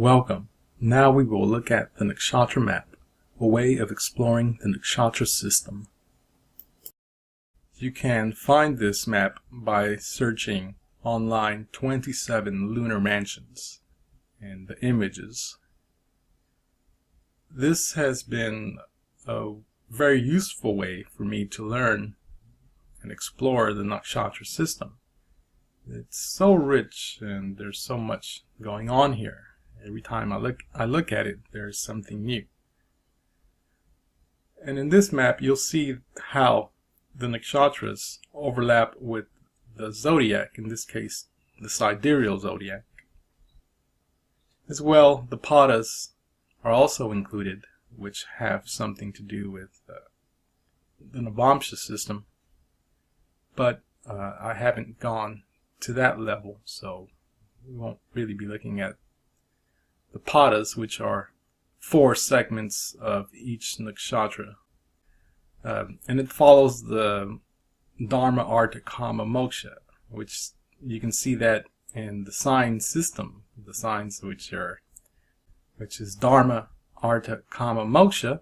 Welcome. Now we will look at the Nakshatra Map, a way of exploring the Nakshatra system. You can find this map by searching online 27 lunar mansions and the images. This has been a very useful way for me to learn and explore the Nakshatra system. It's so rich and there's so much going on here. Every time I look at it, there's something new. And in this map, you'll see how the nakshatras overlap with the zodiac, in this case, the sidereal zodiac. As well, the padas are also included, which have something to do with the Navamsha system. But I haven't gone to that level, so we won't really be looking at the padas, which are 4 segments of each nakshatra. And it follows the Dharma, Artha, Kama, Moksha, which you can see that in the sign system, the signs which is Dharma, Artha, Kama, Moksha,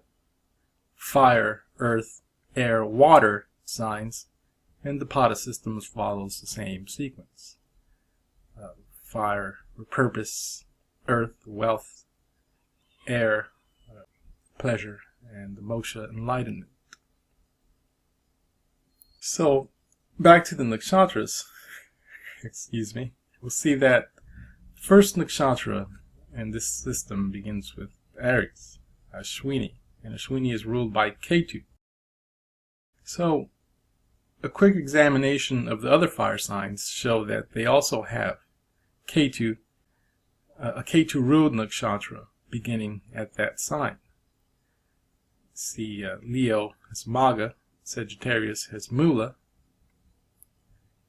fire, earth, air, water signs, and the pada system follows the same sequence. Fire, purpose, earth, wealth, air, pleasure, and the moksha, enlightenment. So, back to the nakshatras, excuse me, we'll see that first nakshatra in this system begins with Aries, Ashwini, and Ashwini is ruled by Ketu. So, a quick examination of the other fire signs show that they also have Ketu, a Ketu-ruled nakshatra beginning at that sign. See, Leo has Magha, Sagittarius has Mula,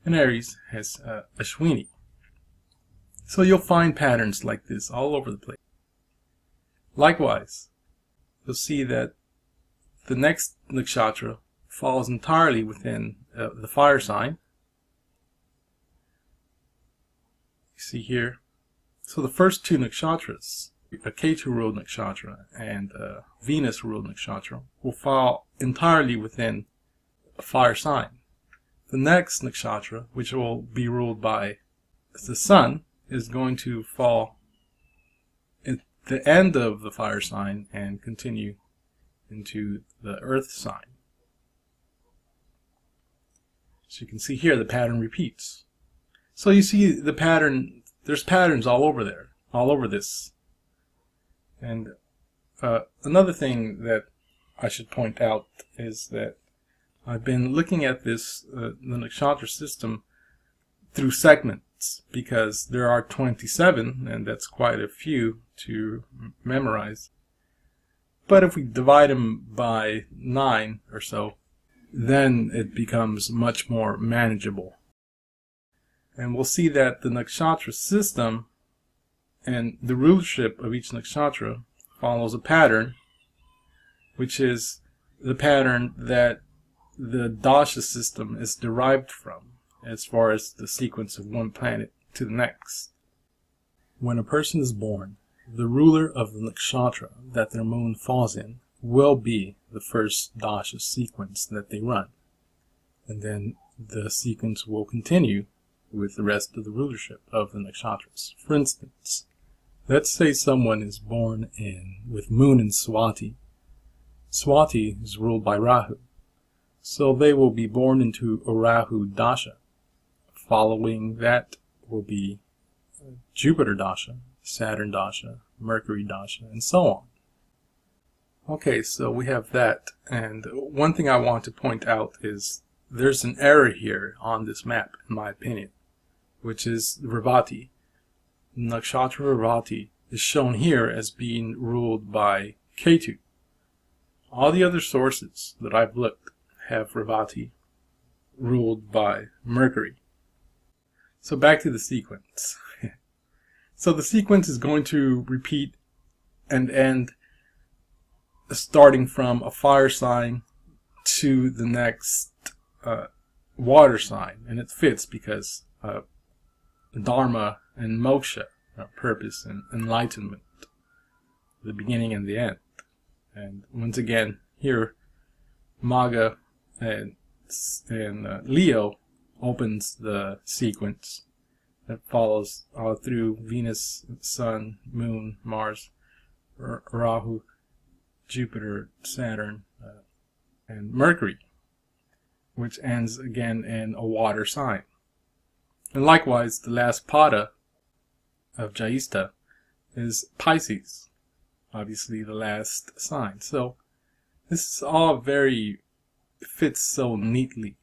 and Aries has Ashwini. So you'll find patterns like this all over the place. Likewise, you'll see that the next nakshatra falls entirely within the fire sign. You see here. So the first 2 nakshatras, a Ketu-ruled nakshatra and a Venus-ruled nakshatra, will fall entirely within a fire sign. The next nakshatra, which will be ruled by the sun, is going to fall at the end of the fire sign and continue into the earth sign. So you can see here the pattern repeats. So you see the pattern. There's patterns all over there, all over this. And another thing that I should point out is that I've been looking at this, the nakshatra system, through segments, because there are 27, and that's quite a few to memorize. But if we divide them by 9 or so, then it becomes much more manageable. And we'll see that the nakshatra system and the rulership of each nakshatra follows a pattern, which is the pattern that the dasha system is derived from, as far as the sequence of one planet to the next. When a person is born, the ruler of the nakshatra that their moon falls in will be the first dasha sequence that they run. And then the sequence will continue with the rest of the rulership of the nakshatras. For instance, let's say someone is born with moon in Swati. Swati is ruled by Rahu. So they will be born into a Rahu dasha. Following that will be Jupiter dasha, Saturn dasha, Mercury dasha, and so on. Okay, so we have that. And one thing I want to point out is there's an error here on this map, in my opinion, which is Revati. Nakshatra Revati is shown here as being ruled by Ketu. All the other sources that I've looked have Revati ruled by Mercury. So back to the sequence. So the sequence is going to repeat and end starting from a fire sign to the next water sign. And it fits because Dharma and Moksha purpose and enlightenment, the beginning and the end. And once again, here, Maga and Leo opens the sequence that follows all through Venus, Sun, Moon, Mars, Rahu, Jupiter, Saturn, and Mercury, which ends again in a water sign. And likewise, the last pada of Jyesta is Pisces, obviously the last sign. So this is all fits so neatly.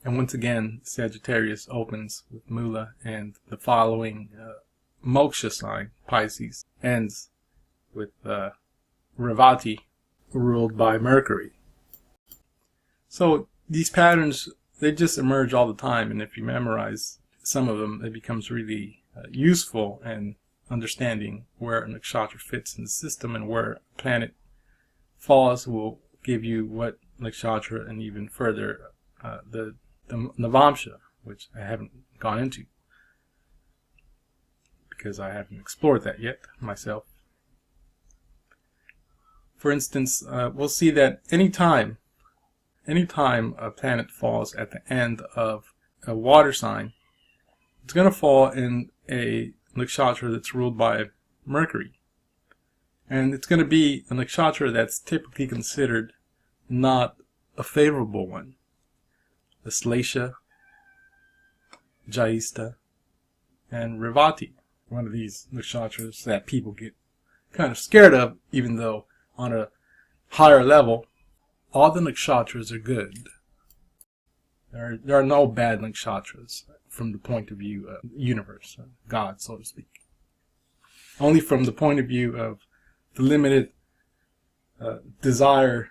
And once again, Sagittarius opens with Mula, and the following moksha sign, Pisces, ends with Revati, ruled by Mercury. So these patterns, they just emerge all the time, and if you memorize some of them, it becomes really useful in understanding where a nakshatra fits in the system, and where a planet falls will give you what nakshatra, and even further the Navamsha, which I haven't gone into because I haven't explored that yet myself. For instance, we'll see that anytime a planet falls at the end of a water sign, it's going to fall in a nakshatra that's ruled by Mercury. And it's going to be a nakshatra that's typically considered not a favorable one. Aslesha, Jyesta, and Revati. One of these nakshatras that people get kind of scared of, even though on a higher level, all the nakshatras are good. There are no bad nakshatras from the point of view of the universe, God, so to speak. Only from the point of view of the limited desire,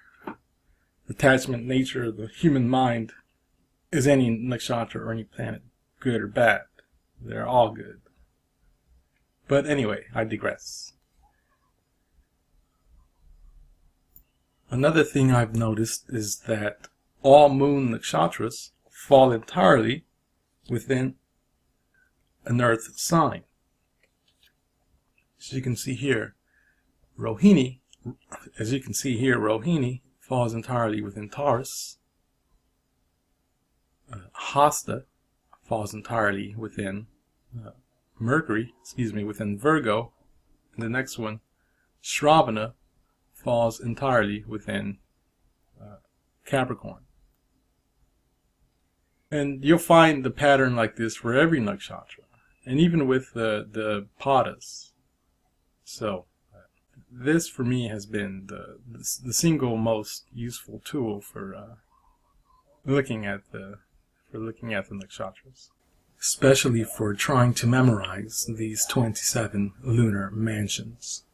attachment nature of the human mind, is any nakshatra or any planet good or bad. They're all good. But anyway, I digress. Another thing I've noticed is that all moon nakshatras fall entirely within an earth sign. As you can see here, Rohini falls entirely within Taurus. Hasta falls entirely within within Virgo. And the next one, Shravana, falls entirely within Capricorn. And you'll find the pattern like this for every nakshatra, and even with the padas. So this for me has been the single most useful tool for looking at the nakshatras, especially for trying to memorize these 27 lunar mansions.